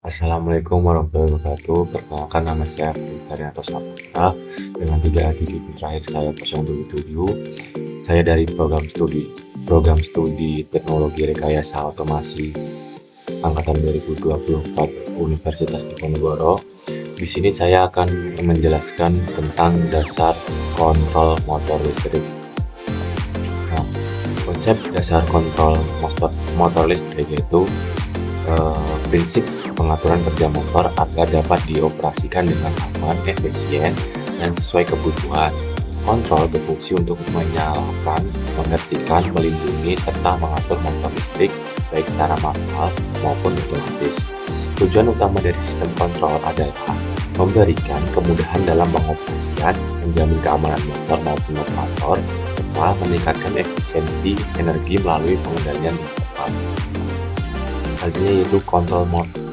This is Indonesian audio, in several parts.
Assalamualaikum warahmatullahi wabarakatuh. Perkenalkan, nama saya Fikrianto Saputra dengan 3 digit terakhir saya 027. Saya dari program studi Teknologi Rekayasa Otomasi angkatan 2024 Universitas Diponegoro. Di sini saya akan menjelaskan tentang dasar kontrol motor listrik. Nah, konsep dasar kontrol motor listrik yaitu prinsip pengaturan kerja motor agar dapat dioperasikan dengan aman, efisien, dan sesuai kebutuhan. Kontrol berfungsi untuk menyalakan, menghentikan, melindungi, serta mengatur motor listrik baik secara manual maupun otomatis. Tujuan utama dari sistem kontrol adalah memberikan kemudahan dalam pengoperasian, menjamin keamanan motor maupun operator, serta meningkatkan efisiensi energi melalui pengendalian yang tepat. Selanjutnya yaitu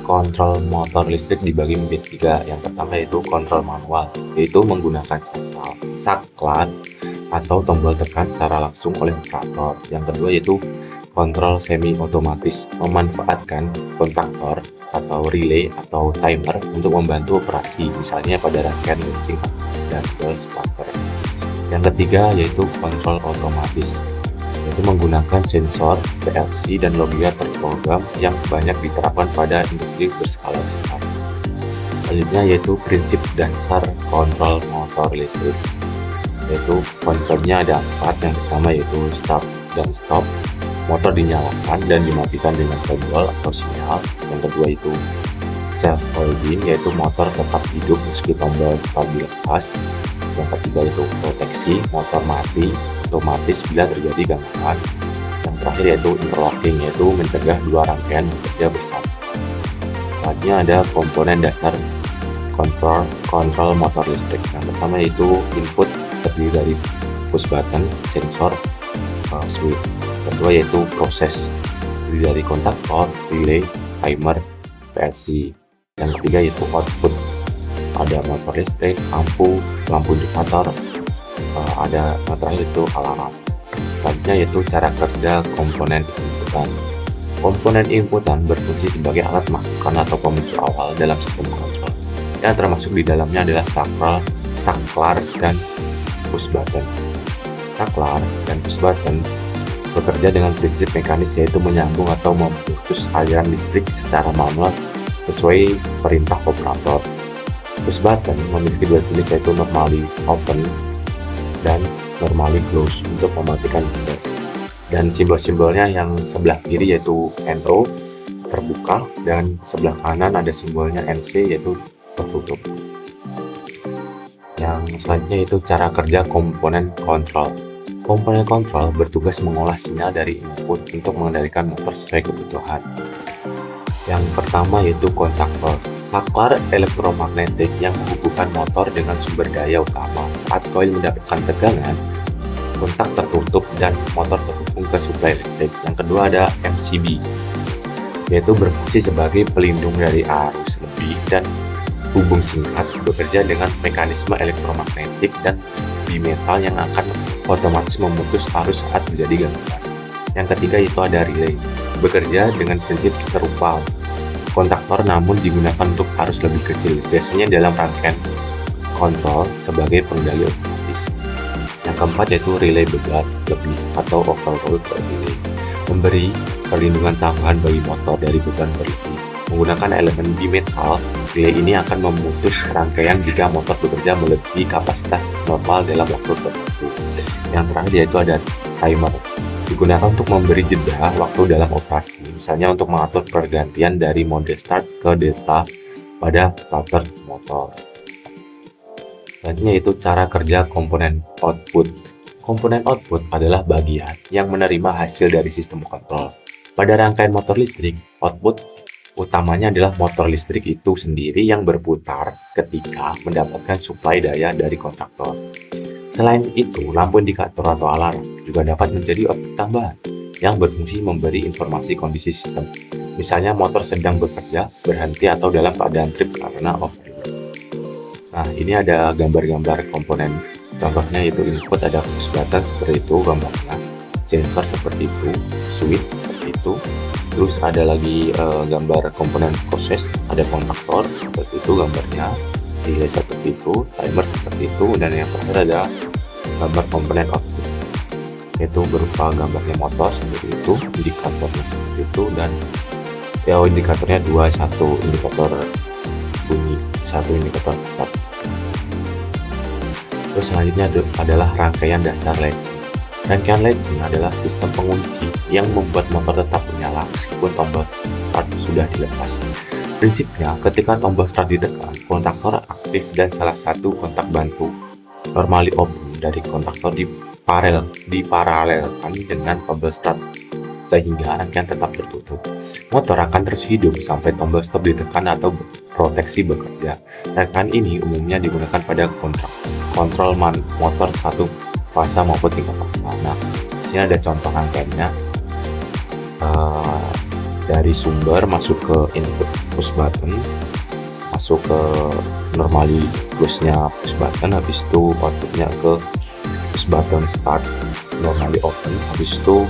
kontrol motor listrik dibagi menjadi 3. Yang pertama yaitu kontrol manual, yaitu menggunakan saklar atau tombol tekan secara langsung oleh operator. Yang kedua yaitu kontrol semi otomatis, memanfaatkan kontaktor atau relay atau timer untuk membantu operasi, misalnya pada rangkaian launching dan starter. Yang ketiga yaitu kontrol otomatis, yaitu menggunakan sensor, PLC, dan logika terprogram yang banyak diterapkan pada industri berskala besar. Selanjutnya yaitu prinsip dasar kontrol motor listrik, yaitu konsepnya ada 4. Yang pertama yaitu start dan stop, motor dinyalakan dan dimatikan dengan tombol atau sinyal. Yang kedua itu self holding, yaitu motor tetap hidup meski tombol stop dilepas. Yang ketiga itu proteksi, motor mati otomatis bila terjadi gangguan. Yang terakhir yaitu interlocking, yaitu mencegah dua rangkaian bekerja bersama. Selanjutnya ada komponen dasar kontrol motor listrik. Yang pertama yaitu input, terdiri dari push button, sensor, switch. Kedua yaitu proses, terdiri dari kontaktor, relay, timer, PLC. Yang ketiga yaitu output, ada motor listrik, lampu indikator, ada yang terakhir itu alarm. Selanjutnya yaitu cara kerja komponen inputan. Komponen inputan berfungsi sebagai alat masukan atau pemicu awal dalam sistem kontrol, yang termasuk di dalamnya adalah saklar dan push button. Saklar dan push button bekerja dengan prinsip mekanis, yaitu menyambung atau memutus aliran listrik secara manual sesuai perintah operator. Push button memiliki 2 jenis, yaitu normally open dan normally close untuk mematikan motor. Dan simbol-simbolnya yang sebelah kiri yaitu NO, terbuka, dan sebelah kanan ada simbolnya NC, yaitu tertutup. Yang selanjutnya itu cara kerja komponen kontrol. Komponen kontrol bertugas mengolah sinyal dari input untuk mengendalikan motor sesuai kebutuhan. Yang pertama yaitu kontaktor, saklar elektromagnetik yang menghubungkan motor dengan sumber daya utama. Saat koil mendapatkan tegangan, kontak tertutup dan motor terhubung ke suplai listrik. Yang kedua ada MCB, yaitu berfungsi sebagai pelindung dari arus lebih dan hubung singkat, bekerja dengan mekanisme elektromagnetik dan bimetal yang akan otomatis memutus arus saat terjadi gangguan. Yang ketiga itu ada relay, bekerja dengan prinsip serupa kontaktor namun digunakan untuk arus lebih kecil, biasanya dalam rangkaian kontrol sebagai pengendali otomatis. Yang keempat yaitu relay begat lebih atau overload relay, memberi perlindungan tambahan bagi motor dari beban berlebih. Menggunakan elemen bimetal, relay ini akan memutus rangkaian jika motor bekerja melebihi kapasitas normal dalam waktu tertentu. Yang terakhir yaitu ada timer, digunakan untuk memberi jeda waktu dalam operasi, misalnya untuk mengatur pergantian dari mode start ke delta pada starter motor. Selanjutnya itu cara kerja komponen output. Komponen output adalah bagian yang menerima hasil dari sistem kontrol. Pada rangkaian motor listrik, output utamanya adalah motor listrik itu sendiri yang berputar ketika mendapatkan suplai daya dari kontaktor. Selain itu, lampu indikator atau alarm juga dapat menjadi output tambahan yang berfungsi memberi informasi kondisi sistem. Misalnya motor sedang bekerja, berhenti, atau dalam keadaan trip karena overload. Nah, ini ada gambar-gambar komponen Contohnya yaitu input ada push button seperti itu gambarnya, sensor seperti itu, switch seperti itu, terus ada lagi gambar komponen proses, ada kontaktor seperti itu gambarnya, relay seperti itu, timer seperti itu, dan yang terakhir ada gambar komponen output, yaitu berupa gambarnya motor seperti itu, indikatornya seperti itu, dan indikatornya satu indikator bunyi, satu indikator start. Terus selanjutnya adalah rangkaian dasar latching. Rangkaian latching adalah sistem pengunci yang membuat motor tetap menyala meskipun tombol start sudah dilepas. Prinsipnya, ketika tombol start ditekan, kontaktor aktif dan salah satu kontak bantu normally open dari kontaktor diparalelkan dengan tombol start sehingga rangkaian tetap tertutup. Motor akan terus hidup sampai tombol stop ditekan atau proteksi bekerja. Rangkaian ini umumnya digunakan pada kontrol motor satu fase maupun tingkat fase. Nah, di sini ada contoh rangkaiannya. Dari sumber masuk ke input push button, masuk ke normally close-nya push button, habis itu outputnya ke push button start normally open, habis itu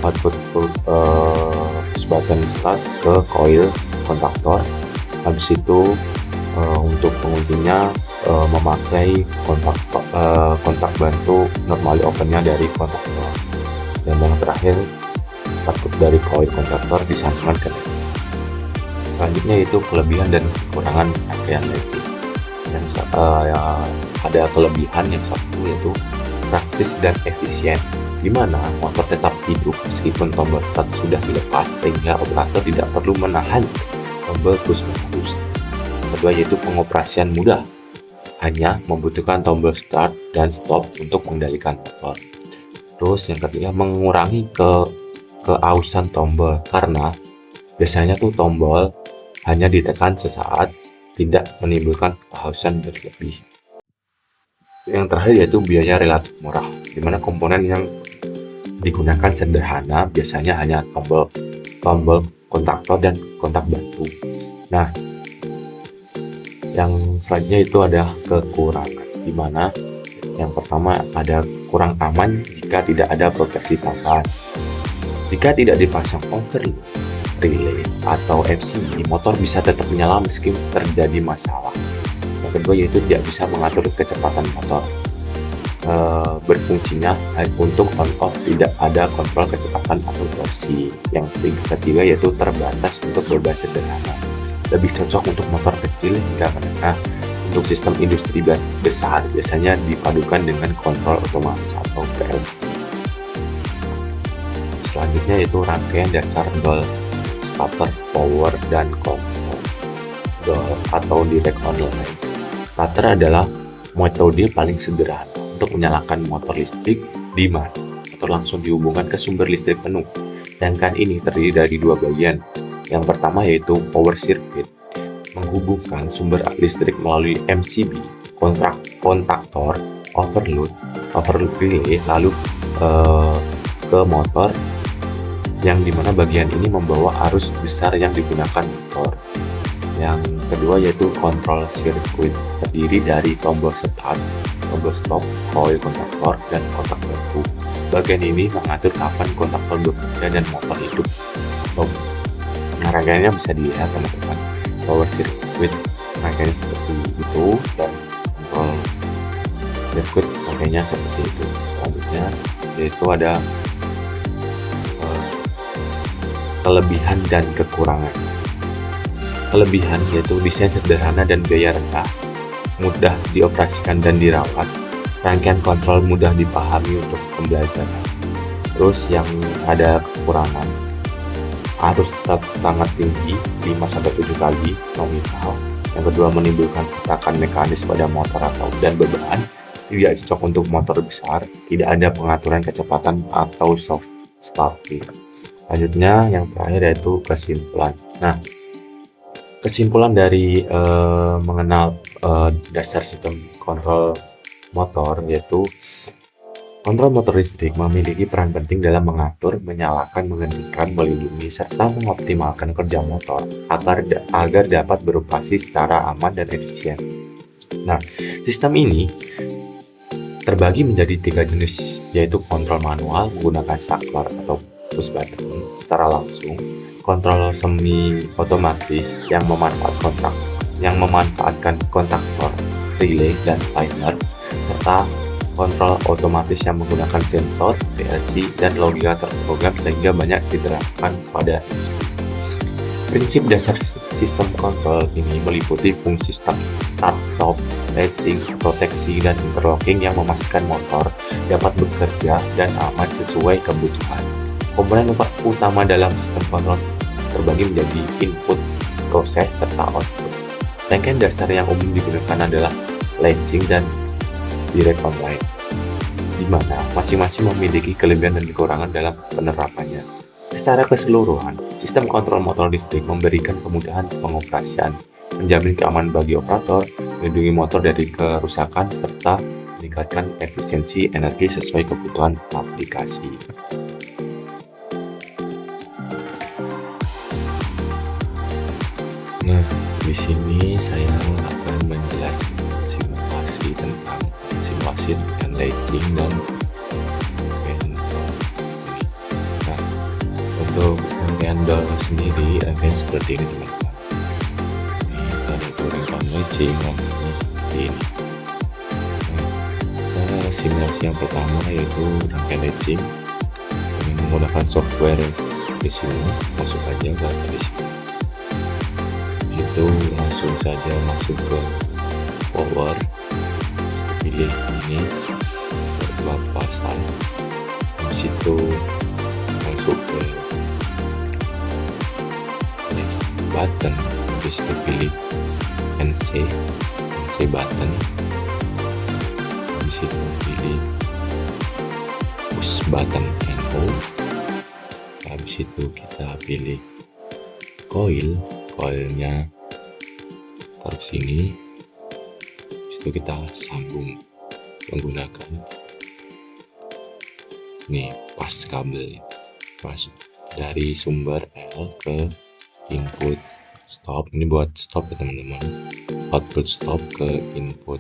output push button start ke coil kontaktor, habis itu untuk penguncinya memakai kontak bantu normally opennya dari kontaktor, dan yang terakhir output dari coil kontaktor disambungkan ke LED. Selanjutnya itu kelebihan dan kekurangan rangkaian latching. Ada kelebihan yang satu yaitu praktis dan efisien, di mana motor tetap hidup meskipun tombol start sudah dilepas sehingga operator tidak perlu menahan tombol terus-menerus. Kedua yaitu pengoperasian mudah, hanya membutuhkan tombol start dan stop untuk mengendalikan motor. Terus yang ketiga mengurangi keausan tombol, karena biasanya tuh tombol hanya ditekan sesaat, tidak menimbulkan kehausan berlebih. Yang terakhir yaitu biaya relatif murah, di mana komponen yang digunakan sederhana, biasanya hanya tombol kontaktor dan kontak bantu. Nah, yang selanjutnya itu ada kekurangan, di mana yang pertama ada kurang aman jika tidak ada proteksi tambahan. Jika tidak dipasang overload, relay, atau FCB, motor bisa tetap menyala meski terjadi masalah. Yang kedua yaitu tidak bisa mengatur kecepatan motor. Berfungsinya untuk on-off, tidak ada kontrol kecepatan atau torsi. Yang ketiga yaitu terbatas untuk beban sederhana. Lebih cocok untuk motor kecil hingga menengah. Untuk sistem industri besar biasanya dipadukan dengan kontrol otomatis atau PLC. Selanjutnya yaitu rangkaian dasar DOL, starter, power, dan control. DOL atau direct online. Starter adalah metode paling sederhana untuk menyalakan motor listrik di mana motor langsung dihubungkan ke sumber listrik penuh. Rangkaian ini terdiri dari dua bagian. Yang pertama yaitu power circuit, menghubungkan sumber listrik melalui MCB, kontaktor, overload relay, lalu ke motor, yang dimana bagian ini membawa arus besar yang digunakan motor. Yang kedua yaitu control circuit, terdiri dari tombol start, tombol stop, coil kontaktor, dan kontak bantu. Bagian ini mengatur kapan kontaktor bekerja dan motor hidup. Nah, rangkaiannya bisa dilihat teman-teman. Power circuit rangkaiannya seperti itu, dan control circuit rangkaiannya seperti itu. Selanjutnya yaitu ada kelebihan dan kekurangan. Kelebihan yaitu desain sederhana dan biaya rendah, mudah dioperasikan dan dirawat, rangkaian kontrol mudah dipahami untuk pembelajaran. Terus yang ada kekurangan, arus sangat tinggi 5-7 kali nominal. Yang kedua menimbulkan hentakan mekanis pada motor dan beban, tidak cocok untuk motor besar, tidak ada pengaturan kecepatan atau soft starting. Selanjutnya yang terakhir yaitu kesimpulan. Nah, kesimpulan dari mengenal dasar sistem kontrol motor yaitu kontrol motor listrik memiliki peran penting dalam mengatur, menyalakan, mengendalikan, melindungi, serta mengoptimalkan kerja motor agar dapat beroperasi secara aman dan efisien. Nah, sistem ini terbagi menjadi 3 jenis, yaitu kontrol manual menggunakan saklar atau push button secara langsung, kontrol semi otomatis yang memanfaatkan kontaktor, relay, dan timer, serta kontrol otomatis yang menggunakan sensor, PLC, dan logika terprogram sehingga banyak diterapkan pada industri. Prinsip dasar sistem kontrol ini meliputi fungsi start, stop, latching, proteksi, dan interlocking yang memastikan motor dapat bekerja dan aman sesuai kebutuhan. Komponen utama dalam sistem kontrol terbagi menjadi input, proses, serta output. Rangkaian dasar yang umum digunakan adalah latching dan direct online, di mana masing-masing memiliki kelebihan dan kekurangan dalam penerapannya. Secara keseluruhan, sistem kontrol motor listrik memberikan kemudahan pengoperasian, menjamin keamanan bagi operator, melindungi motor dari kerusakan, serta meningkatkan efisiensi energi sesuai kebutuhan aplikasi. Nah, di sini saya akan menjelaskan simulasi dan latching dan untuk rangkaian door sendiri rangkaian seperti ini teman-teman. Ini ada rangkaian latching rangkaiannya seperti ini. Cara simulasi yang pertama yaitu rangkaian latching dengan menggunakan software di sini. Masuk aja ke di sini. Itu langsung saja masuk ke power, pilih ini buat pasang, di situ masuk ke button, di situ pilih NC button, di situ pilih push button NO, habis itu kita pilih coilnya taruh sini, habis itu kita sambung menggunakan nih pas kabel dari sumber L ke input stop. Ini buat stop ya teman-teman, output stop ke input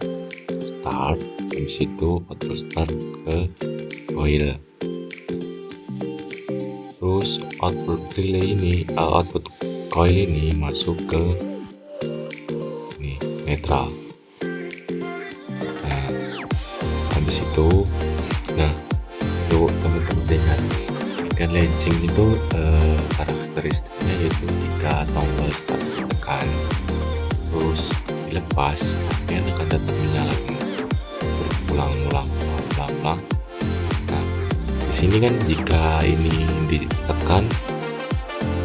start, habis itu output start ke coil, terus output relay ini output coil ini masuk ke nih netral. Nah habis itu teman-teman dengar kan latching itu karakteristiknya yaitu jika tombol start ditekan terus dilepas rangkaian akan tetap menyala berulang-ulang. Nah di sini kan jika ini ditekan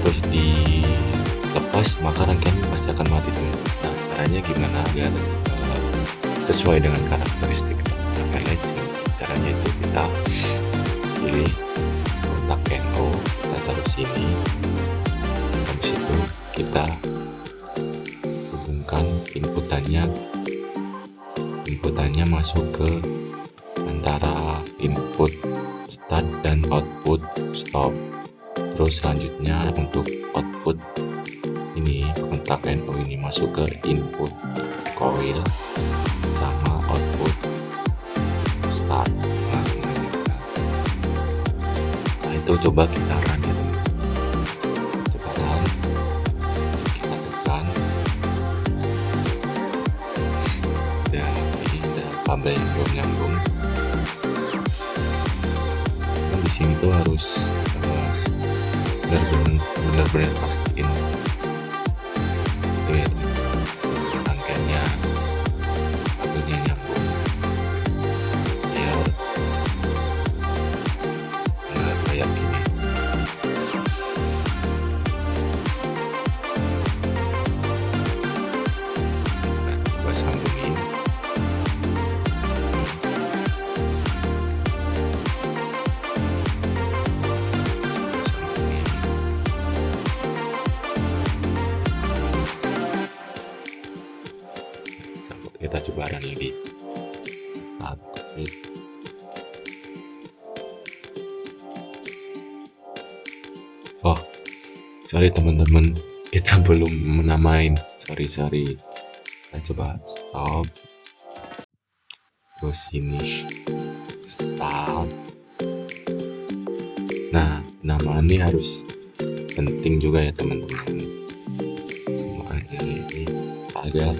terus dilepas maka rangkaian pasti akan mati teman-teman. Nah caranya gimana agar sesuai dengan karakteristik rangkaian latching? Caranya itu kita pilih kontak NO, kita taruh sini, habis itu kita hubungkan inputannya masuk ke antara input start dan output stop. Terus selanjutnya untuk output ini kontak NO ini masuk ke input coil sama output start. Nah itu coba kita run ya teman. Coba run, kita tekan, dan ini ada kabel yang belum nyambung. Nah, di sini tuh harus benar-benar pastiin itu ya teman, rangkaiannya kabelnya nyambung biar nggak kayak gini. Nah, coba sambungin. Kita coba run lagi. Oh sorry teman-teman, kita belum menamain, sorry. Kita coba stop, terus ini start. Nah, penamaan ini harus penting juga ya teman-teman, ini agar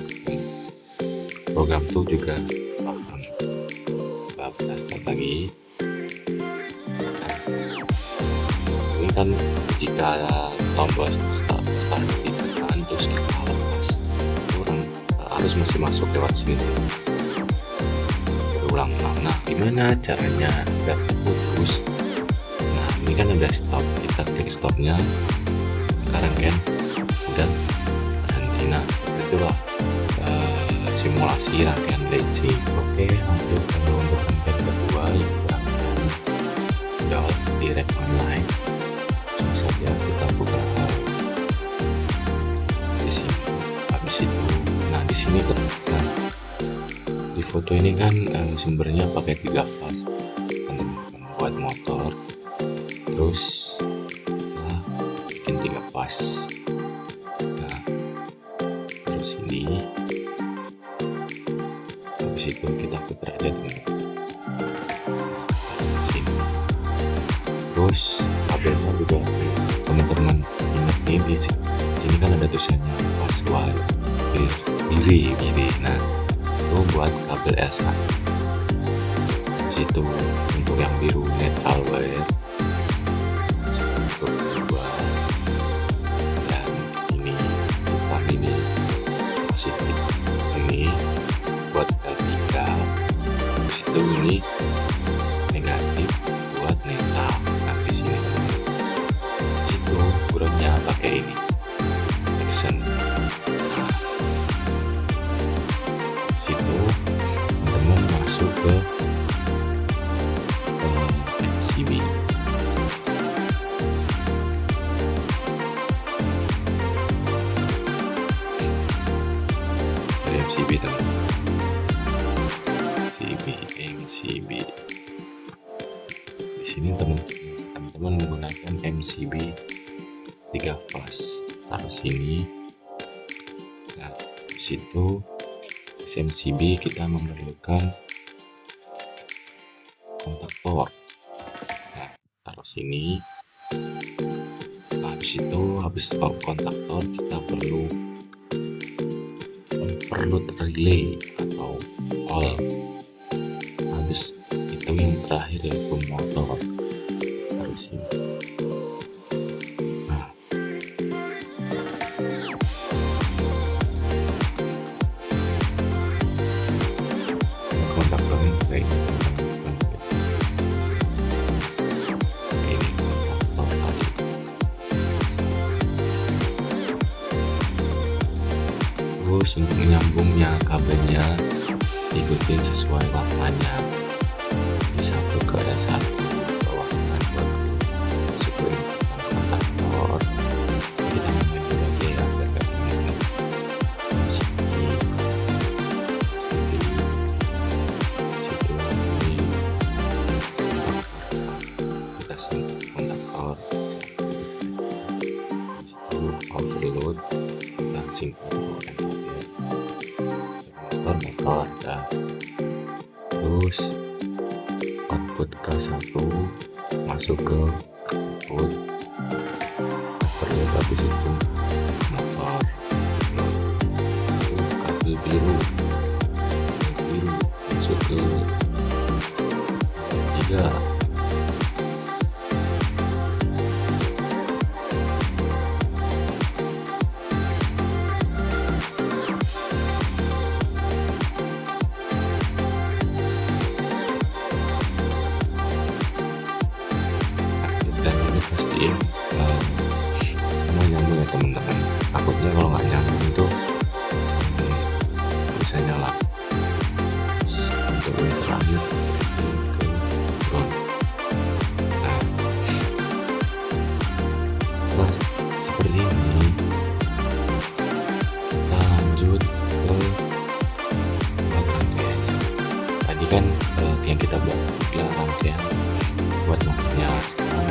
program tuh juga paham. Kita start lagi. Ini kan jika tombol start ditekan terus kita lepas, kurang harus masih masuk lewat sini. Ulang-ulang. Nah, gimana caranya biar putus? Nah, ini kan udah stop, kita klik stopnya. Sekarang kan udah berhenti. Nah, itulah simulasi rangkaian DC. Oke, lanjut untuk rangkaian kedua yang rangkaian direct online. Langsung saja kita buka di sini. Habis itu, nah di sini nah, di foto ini kan sumbernya pakai 3 flash, teman-teman, buat motor. Terus nah, bikin 3 flash. Nah, terus ini habis itu kita putar aja teman-teman. Sini. Terus kabelnya juga teman-teman ingat nih, di sini kan ada tulisannya password kiri. Nah, itu buat kabel S1. Situ untuk yang biru neutral wire, untuk kedua, dan ini bukan ini positif, ini buat ketiga. Situ ini negatif buat netral. Nah, di sini situ groundnya pakai ini action. Nah, situ teman masuk ke MCB. MCB teman, MCB. Di sini teman-teman menggunakan MCB 3 flash. Taruh sini. Nah, di situ MCB kita memerlukan kontaktor. Nah, taruh sini. Nah, habis itu kontaktor kita perlu relay atau all. Habis itu yang terakhir yaitu motor. Taruh sini. Nah, kontaktornya kayak ini. Kontaktor tadi. Terus untuk menyambungnya kabelnya ikutin sesuai warnanya. Bisa ke S1 bawah kan buat masukin kontaktor. Kita main dulu aja ya biar gak bingung. Di sini kita sentuh kontaktor. Di situ overload, kita sinkron motor dah. Terus output K1 masuk ke output perlu. Habis itu motor kabel biru masuk ke 3. Dan ini pastiin semua nyambung ya teman-teman. Takutnya kalau nggak nyambung itu bisa nyala. Untuk yang terakhir ke ground. Nah, setelah seperti ini kita lanjut ke rangkaiannya. Tadi kan yang kita buat rangkaian buat motornya, sekarang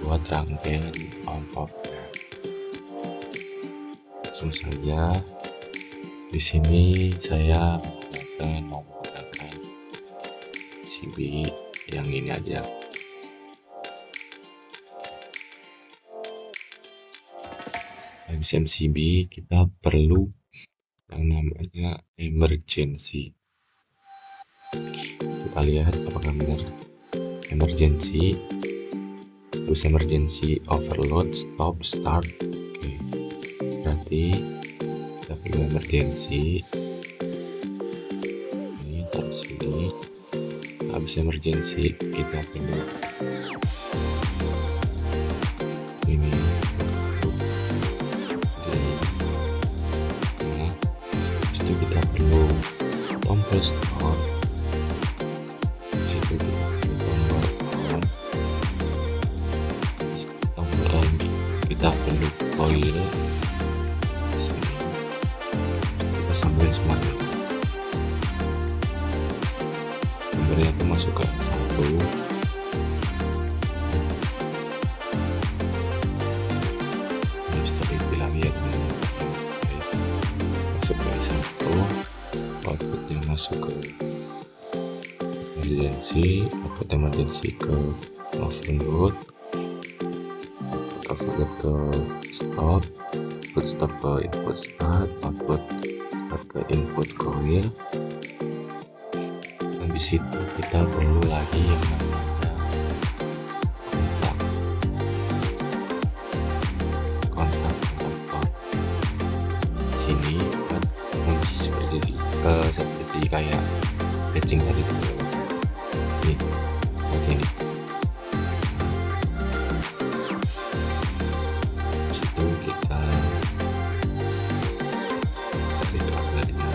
buat rangkaian on off. Langsung saja di sini saya menggunakan MCB yang ini aja. Habis MCB kita perlu yang namanya emergency. Kita lihat apakah benar emergency, terus emergency overload, stop, start. Oke, berarti kita perlu emergency. Ini taruh sini. Habis emergency kita perlu ini. Itu kita perlu tombol stop. Itu kita perlu tombol on. Tombol on kita perlu coil. Sini kita sambungin semuanya. Sumbernya itu masuk ke satu. Setelah itu lagi ya teman-teman. Masuk ke satu, outputnya masuk ke emergency, output emergency ke overload, overload ke stop, output stop ke input start, output start ke input coil. Habis itu kita perlu lagi yang namanya kontak sini buat kunci seperti kayak patching tadi tuh. Ini seperti ini. Situ kita itu uploadnya.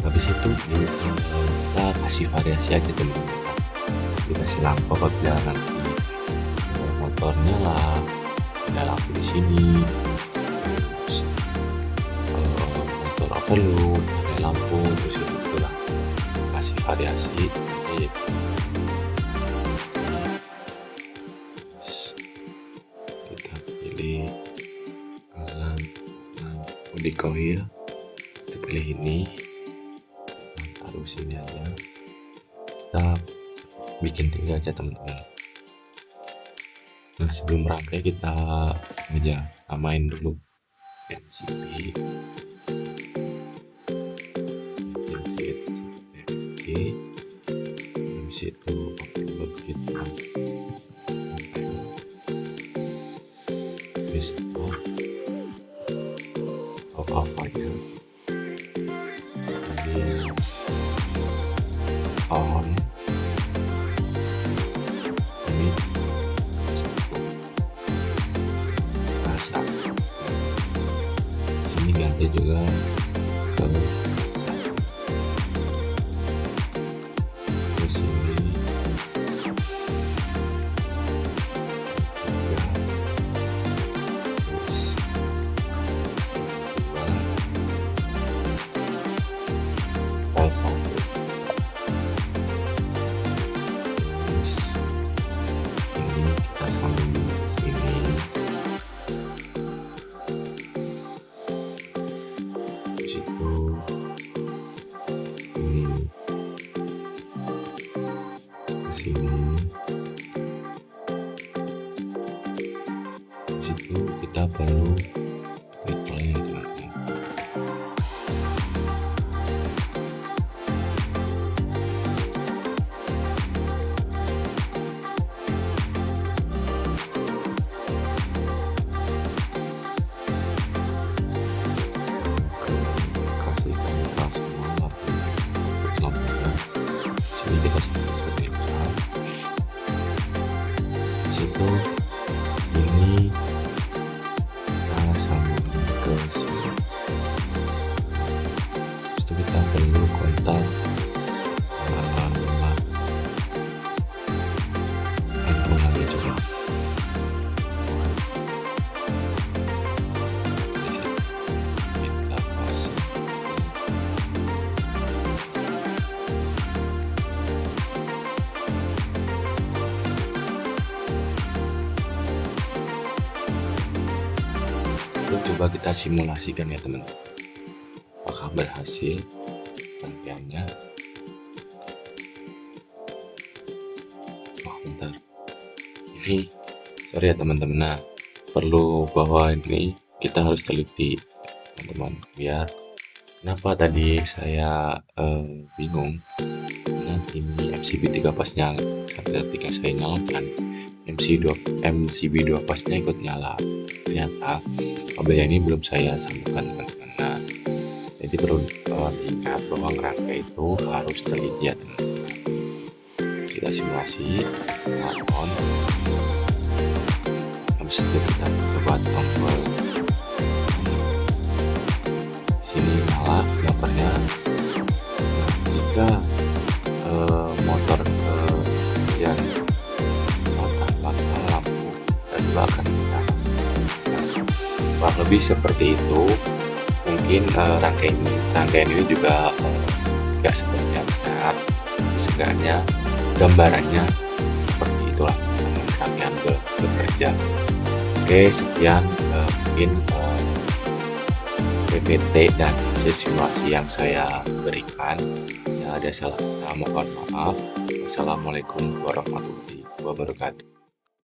Habis itu kita kasih variasi aja teman-teman. Dikasih lampu apabila nanti motornya lah, ada lampu di sini. Terus motor overload, ada lampu, terus itulah kasih variasi seperti itu. Terus kita pilih lampu di coil, kita pilih ini. Taruh sini aja, kita bikin 3 aja teman-teman. Nah sebelum merangkai kita aja samain dulu MCB, habis itu upload kita stop apa-apanya ini on. Ini rasa sini ganti juga ke satu. Terus ini terus dua satu. Sambung ke sini. Di situ ini ke sini. Di situ kita perlu netralnya teman-teman. Sini kita seperti itu. Situ ini kita sambung ke sini. Lalu coba kita simulasikan ya teman-teman, apakah berhasil rangkaiannya. Bentar, ini sorry ya teman-teman, nah perlu bahwa ini kita harus teliti teman-teman, biar kenapa tadi saya bingung karena ini MCB 3 pasnya ketika saya nyalakan MCB 2 pasnya ikut nyala, ternyata kabel ini belum saya sambungkan teman-teman. Nah, jadi perlu diingat bahwa ngerangkai itu harus teliti ya teman-teman. Kita simulasi on, habis itu kita coba tombol sini nyala motornya. Nah, jika motor yang maka lampu dan bahkan kurang lebih seperti itu. Mungkin rangkaian ini juga nggak sepenuhnya benar, seenggaknya gambarannya seperti itulah rangkaian bekerja. Oke, sekian mungkin PPT dan simulasi yang saya berikan. Ya, ada salah kata mohon maaf. Wassalamualaikum warahmatullahi wabarakatuh.